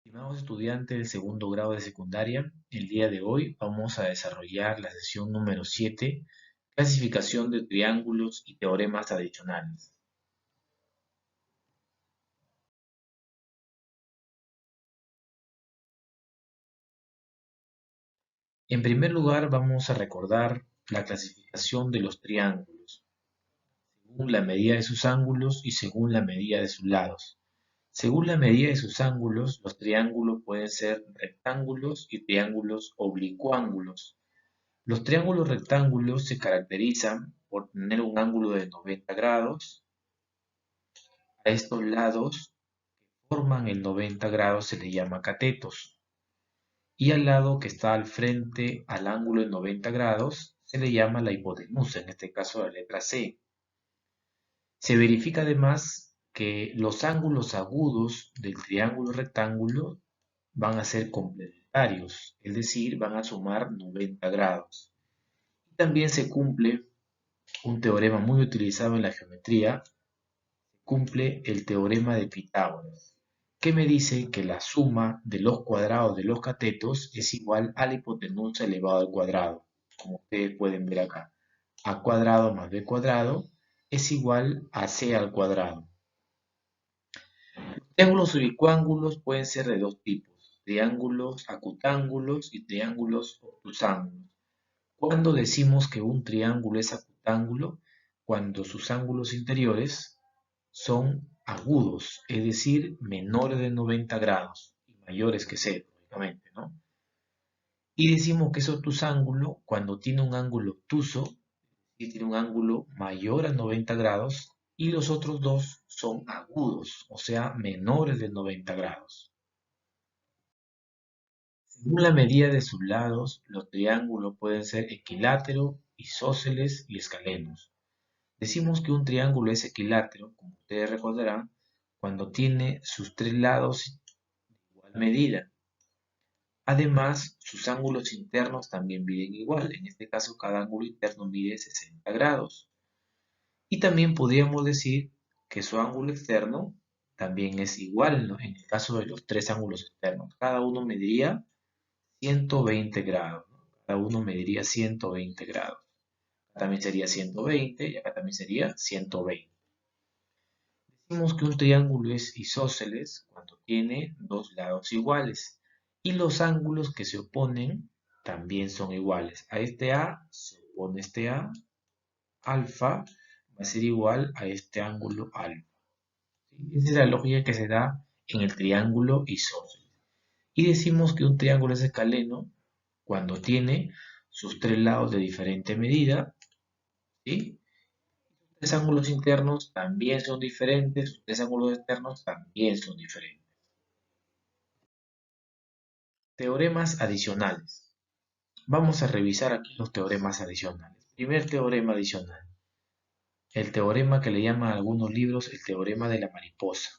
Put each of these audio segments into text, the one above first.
Estimados estudiantes del segundo grado de secundaria, el día de hoy vamos a desarrollar la sesión número 7, clasificación de triángulos y teoremas adicionales. En primer lugar, vamos a recordar la clasificación de los triángulos, según la medida de sus ángulos y según la medida de sus lados. Según la medida de sus ángulos, los triángulos pueden ser rectángulos y triángulos oblicuángulos. Los triángulos rectángulos se caracterizan por tener un ángulo de 90 grados. A estos lados que forman el 90 grados se les llama catetos. Y al lado que está al frente al ángulo de 90 grados se le llama la hipotenusa, en este caso la letra C. Se verifica además que los ángulos agudos del triángulo rectángulo van a ser complementarios, es decir, van a sumar 90 grados. Y también se cumple un teorema muy utilizado en la geometría, cumple el teorema de Pitágoras, que me dice que la suma de los cuadrados de los catetos es igual a la hipotenusa elevado al cuadrado, como ustedes pueden ver acá. A cuadrado más b cuadrado es igual a c al cuadrado. Triángulos ubicuángulos pueden ser de dos tipos, triángulos acutángulos y triángulos obtusángulos. ¿Cuándo decimos que un triángulo es acutángulo? Cuando sus ángulos interiores son agudos, es decir, menores de 90 grados y mayores que 0, lógicamente, ¿no? Y decimos que es obtusángulo cuando tiene un ángulo obtuso y tiene un ángulo mayor a 90 grados y los otros dos son agudos, o sea, menores de 90 grados. Según la medida de sus lados, los triángulos pueden ser equilátero, isósceles y escalenos. Decimos que un triángulo es equilátero, como ustedes recordarán, cuando tiene sus tres lados de igual medida. Además, sus ángulos internos también miden igual. En este caso, cada ángulo interno mide 60 grados. Y también podríamos decir que su ángulo externo también es igual, ¿no? En el caso de los tres ángulos externos. Cada uno mediría 120 grados, ¿no? Cada uno mediría 120 grados. Acá también sería 120 y acá también sería 120. Decimos que un triángulo es isósceles cuando tiene dos lados iguales y los ángulos que se oponen también son iguales. A este A se opone este A, alfa va a ser igual a este ángulo alfa. Esa es la lógica que se da en el triángulo isósceles. Y decimos que un triángulo es escaleno cuando tiene sus tres lados de diferente medida, ¿sí? Tres ángulos internos también son diferentes, sus tres ángulos externos también son diferentes. Teoremas adicionales. Vamos a revisar aquí los teoremas adicionales. Primer teorema adicional. El teorema que le llaman a algunos libros el teorema de la mariposa.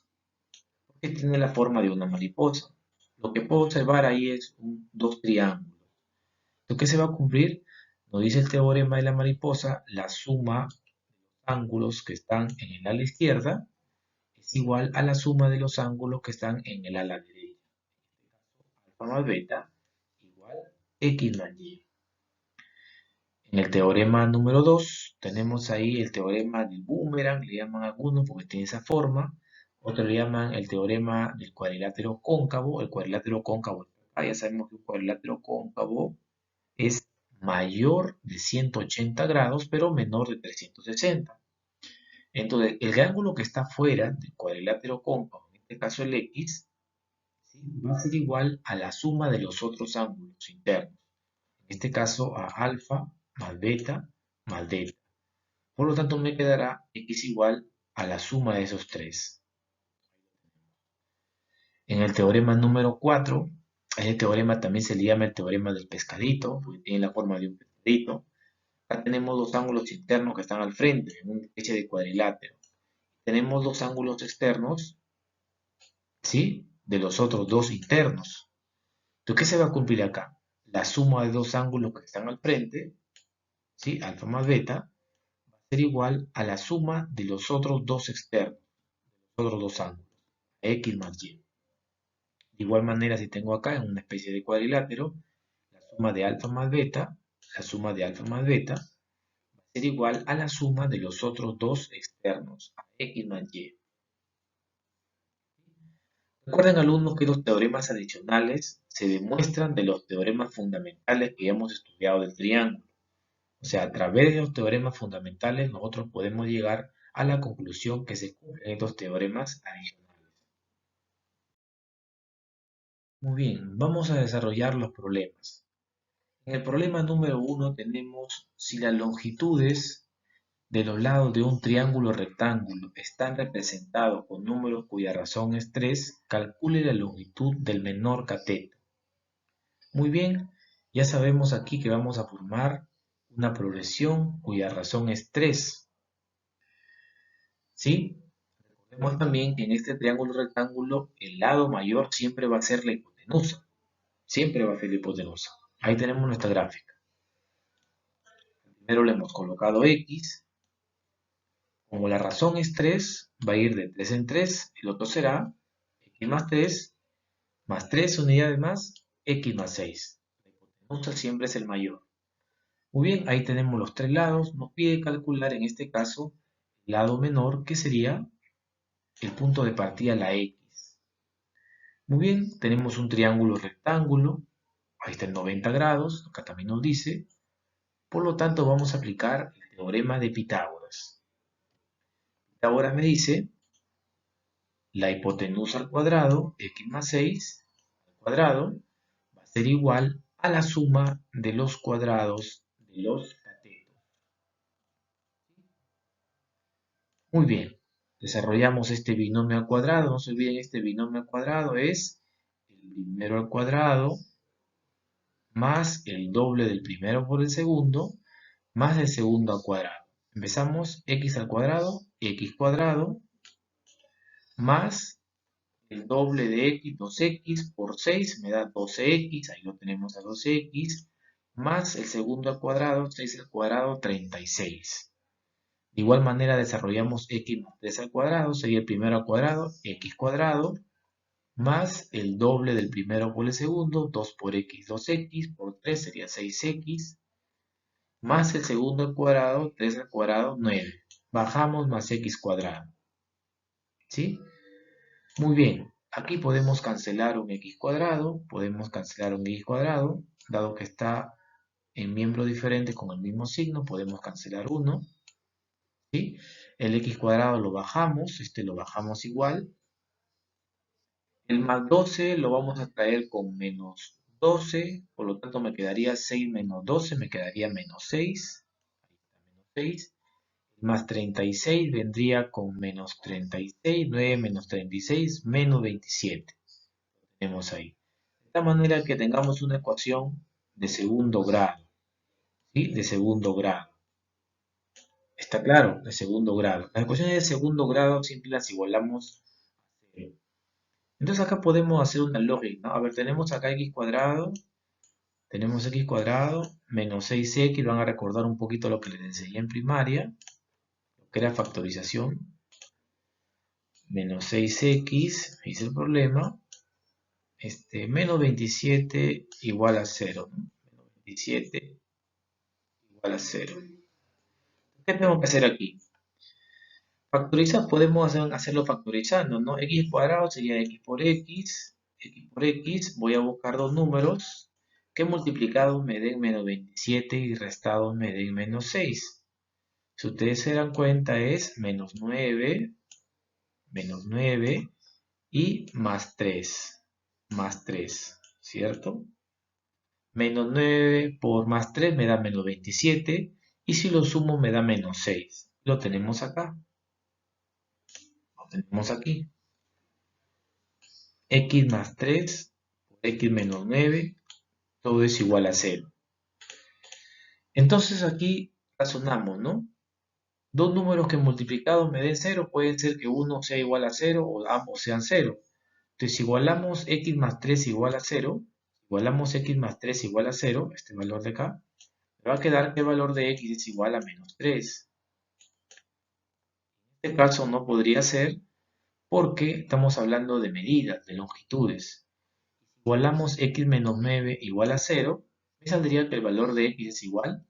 Porque tiene la forma de una mariposa. Lo que puedo observar ahí es dos triángulos. ¿Lo que se va a cumplir? Nos dice el teorema de la mariposa, la suma de los ángulos que están en el ala izquierda es igual a la suma de los ángulos que están en el ala derecha. Alfa más beta igual x más y. En el teorema número 2 tenemos ahí el teorema del boomerang, le llaman algunos porque tiene esa forma. Otros le llaman el teorema del cuadrilátero cóncavo. El cuadrilátero cóncavo, ya sabemos que un cuadrilátero cóncavo es mayor de 180 grados, pero menor de 360. Entonces, el ángulo que está fuera del cuadrilátero cóncavo, en este caso el X, ¿sí?, va a ser igual a la suma de los otros ángulos internos. En este caso, a alfa más beta más delta. Por lo tanto, me quedará X igual a la suma de esos tres. En el teorema número 4, a este teorema también se le llama el teorema del pescadito, porque tiene la forma de un pescadito. Acá tenemos dos ángulos internos que están al frente, en una especie de cuadrilátero. Tenemos dos ángulos externos, ¿sí?, de los otros dos internos. Entonces, ¿qué se va a cumplir acá? La suma de dos ángulos que están al frente, ¿sí?, alfa más beta, va a ser igual a la suma de los otros dos externos, los otros dos ángulos, x más y. De igual manera, si tengo acá en una especie de cuadrilátero, la suma de alfa más beta, la suma de alfa más beta, va a ser igual a la suma de los otros dos externos, a x más y. Recuerden, alumnos, que los teoremas adicionales se demuestran de los teoremas fundamentales que ya hemos estudiado del triángulo. O sea, a través de los teoremas fundamentales nosotros podemos llegar a la conclusión que se cumplen estos teoremas adicionales. Muy bien, vamos a desarrollar los problemas. En el problema número 1 tenemos si las longitudes de los lados de un triángulo rectángulo están representados con números cuya razón es 3, calcule la longitud del menor cateto. Muy bien, ya sabemos aquí que vamos a formar una progresión cuya razón es 3. ¿Sí? Recordemos también que en este triángulo rectángulo el lado mayor siempre va a ser la hipotenusa. Siempre va a ser la hipotenusa. Ahí tenemos nuestra gráfica. Primero le hemos colocado x. Como la razón es 3, va a ir de 3 en 3. El otro será x más 3 unidades más, x más 6. La hipotenusa siempre es el mayor. Muy bien, ahí tenemos los tres lados. Nos pide calcular en este caso el lado menor, que sería el punto de partida, la x. Muy bien, tenemos un triángulo rectángulo. Ahí está en 90 grados, acá también nos dice. Por lo tanto, vamos a aplicar el teorema de Pitágoras. Pitágoras me dice la hipotenusa al cuadrado, x más 6 al cuadrado, va a ser igual a la suma de los cuadrados de los catetos. Muy bien, desarrollamos este binomio al cuadrado. No se olviden, este binomio al cuadrado es el primero al cuadrado más el doble del primero por el segundo más el segundo al cuadrado. Empezamos x al cuadrado, x cuadrado, más el doble de x, 2x por 6 me da 12x, ahí lo tenemos a 12x, más el segundo al cuadrado, 6 al cuadrado, 36. De igual manera desarrollamos x más 3 al cuadrado, sería el primero al cuadrado, x cuadrado, más el doble del primero por el segundo, 2 por x, 2x, por 3 sería 6x, más el segundo al cuadrado, 3 al cuadrado, 9. Bajamos más x cuadrado. ¿Sí? Muy bien. Aquí podemos cancelar un x cuadrado, dado que está en miembro diferente con el mismo signo, podemos cancelar 1. ¿Sí? El x cuadrado lo bajamos, lo bajamos igual. El más 12 lo vamos a traer con menos 12, por lo tanto me quedaría 6 menos 12, me quedaría menos 6. Ahí está, menos 6. Más 36 vendría con menos 36, 9 menos 36, menos 27. Tenemos ahí. De esta manera que tengamos una ecuación de segundo grado. ¿Sí? De segundo grado. ¿Está claro? De segundo grado. Las ecuaciones de segundo grado siempre las igualamos a 0. Entonces acá podemos hacer una lógica, ¿no? A ver, tenemos acá x cuadrado. Tenemos x cuadrado menos 6x. Van a recordar un poquito lo que les enseñé en primaria, lo que era factorización. Menos 6x, hice el problema, menos 27 igual a 0, ¿no? Menos 27 igual a 0. ¿Qué tengo que hacer aquí? Factorizar, podemos hacerlo factorizando, ¿no? X cuadrado sería x por x por x, voy a buscar dos números que multiplicados me den menos 27 y restados me den menos 6. Si ustedes se dan cuenta es menos 9 y más 3, ¿cierto? Menos 9 por más 3 me da menos 27, y si lo sumo me da menos 6. Lo tenemos acá, lo tenemos aquí. X más 3 por x menos 9, todo es igual a 0. Entonces aquí razonamos, ¿no? Dos números que multiplicados me den 0, puede ser que uno sea igual a 0 o ambos sean 0. Entonces, si igualamos x más 3 igual a 0, igualamos x más 3 igual a 0, este valor de acá, me va a quedar que el valor de x es igual a menos 3. En este caso no podría ser porque estamos hablando de medidas, de longitudes. igualamos x menos 9 igual a 0, me saldría que el valor de x es igual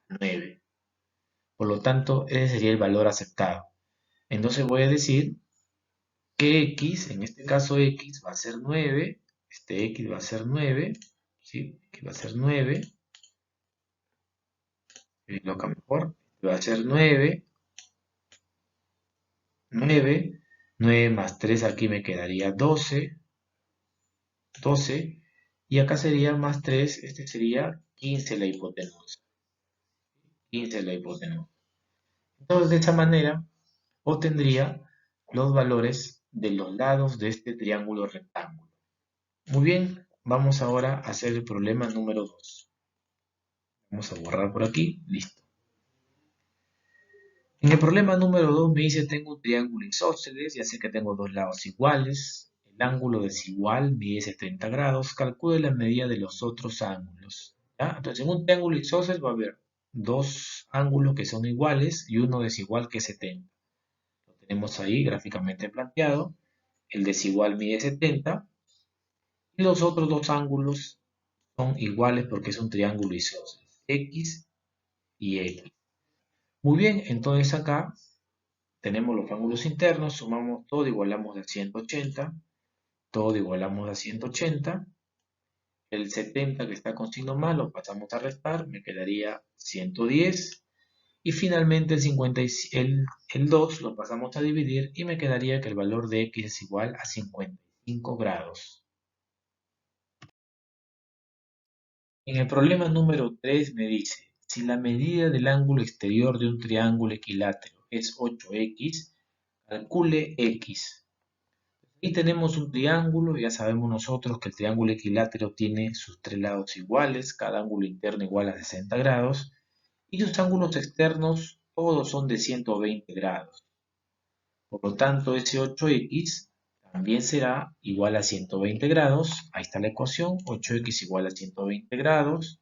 a 9. Por lo tanto, ese sería el valor aceptado. Entonces voy a decir que x, en este caso x va a ser 9, este x va a ser 9, ¿sí? X va a ser 9, lo acá mejor, va a ser 9, 9, 9 más 3 aquí me quedaría 12, 12, y acá sería más 3, este sería 15 la hipotenusa, 15 la hipotenusa. Entonces de esta manera obtendría los valores de los lados de este triángulo rectángulo. Muy bien, vamos ahora a hacer el problema número 2. Vamos a borrar por aquí, listo. En el problema número 2 me dice tengo un triángulo isósceles, ya sé que tengo dos lados iguales, el ángulo desigual mide 70 grados, calcule la medida de los otros ángulos. ¿Ya? Entonces en un triángulo isósceles va a haber dos ángulos que son iguales y uno desigual que es 70. Lo tenemos ahí gráficamente planteado, el desigual mide 70 y los otros dos ángulos son iguales porque es un triángulo isósceles, X y X. Muy bien, entonces acá tenemos los ángulos internos, sumamos todo, igualamos a 180, todo igualamos a 180, el 70 que está con signo más lo pasamos a restar, me quedaría 110, y finalmente el 2 lo pasamos a dividir y me quedaría que el valor de x es igual a 55 grados. En el problema número 3 me dice, si la medida del ángulo exterior de un triángulo equilátero es 8x, calcule x. Y tenemos un triángulo, ya sabemos nosotros que el triángulo equilátero tiene sus tres lados iguales, cada ángulo interno igual a 60 grados, y sus ángulos externos todos son de 120 grados. Por lo tanto, ese 8x también será igual a 120 grados. Ahí está la ecuación, 8x igual a 120 grados.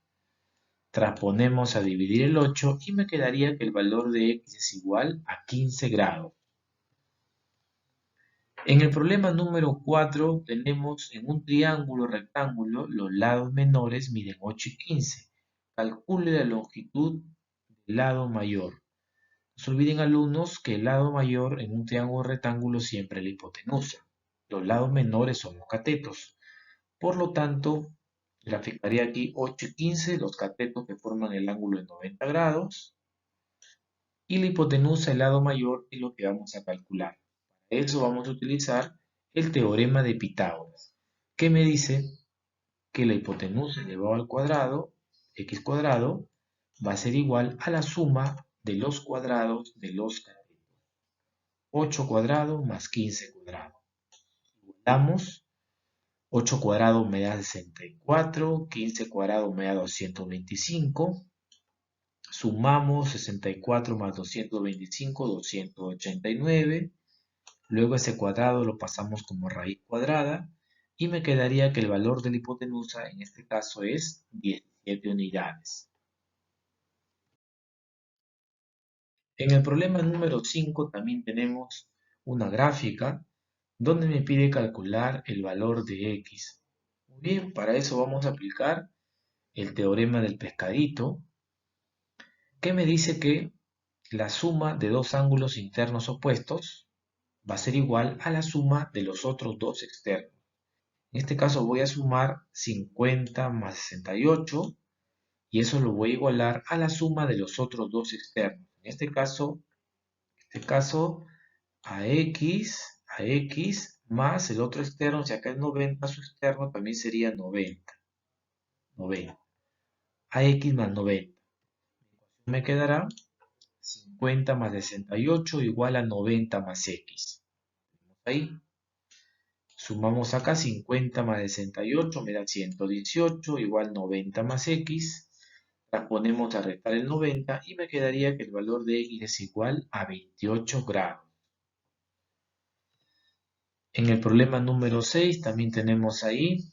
Transponemos a dividir el 8 y me quedaría que el valor de x es igual a 15 grados. En el problema número 4 tenemos en un triángulo rectángulo los lados menores miden 8 y 15. Calcule la longitud del lado mayor. No se olviden alumnos que el lado mayor en un triángulo rectángulo siempre es la hipotenusa. Los lados menores son los catetos. Por lo tanto, graficaría aquí 8 y 15, los catetos que forman el ángulo de 90 grados. Y la hipotenusa, el lado mayor, es lo que vamos a calcular. Para eso vamos a utilizar el teorema de Pitágoras, que me dice que la hipotenusa elevado al cuadrado, x cuadrado, va a ser igual a la suma de los cuadrados de los catetos. 8 cuadrado más 15 cuadrado. Igualamos, 8 cuadrado me da 64, 15 cuadrado me da 225. Sumamos 64 más 225, 289. Luego ese cuadrado lo pasamos como raíz cuadrada y me quedaría que el valor de la hipotenusa en este caso es 17 unidades. En el problema número 5 también tenemos una gráfica donde me pide calcular el valor de x. Muy bien, para eso vamos a aplicar el teorema del pescadito, que me dice que la suma de dos ángulos internos opuestos va a ser igual a la suma de los otros dos externos. En este caso voy a sumar 50 más 68 y eso lo voy a igualar a la suma de los otros dos externos. En este caso a x más el otro externo, si acá es 90, su externo también sería 90. A x más 90. Me quedará 50 más 68 igual a 90 más x. Ahí. Sumamos acá 50 más 68 me da 118 igual 90 más x. Transponemos a restar el 90 y me quedaría que el valor de x es igual a 28 grados. En el problema número 6 también tenemos ahí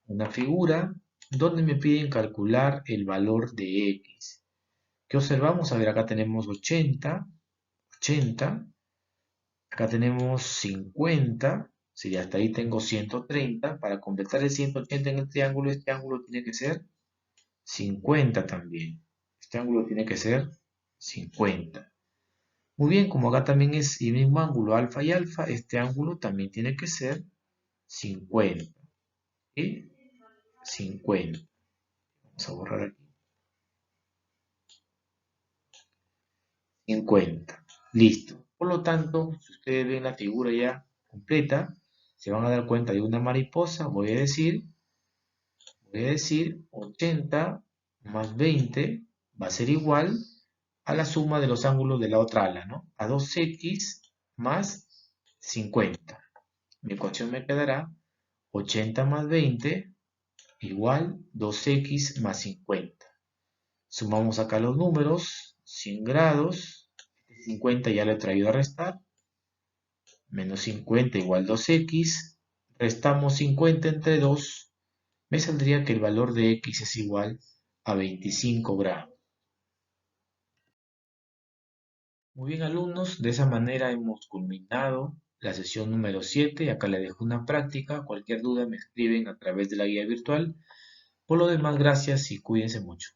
una figura donde me piden calcular el valor de x. ¿Qué observamos? A ver, acá tenemos 80, acá tenemos 50, Si hasta ahí tengo 130, para completar el 180 en el triángulo, este ángulo tiene que ser 50 también. Este ángulo tiene que ser 50. Muy bien, como acá también es el mismo ángulo alfa y alfa, este ángulo también tiene que ser 50. ¿Sí? 50. Vamos a borrar aquí. 50. Listo. Por lo tanto, si ustedes ven la figura ya completa, se van a dar cuenta de una mariposa. Voy a decir 80 más 20 va a ser igual a la suma de los ángulos de la otra ala, ¿no? A 2x más 50. Mi ecuación me quedará 80 más 20 igual 2x más 50. Sumamos acá los números, 100 grados, 50 ya lo he traído a restar, menos 50 igual 2x, restamos 50 entre 2, me saldría que el valor de x es igual a 25 grados. Muy bien, alumnos, de esa manera hemos culminado la sesión número 7. Acá les dejo una práctica. Cualquier duda me escriben a través de la guía virtual. Por lo demás, gracias y cuídense mucho.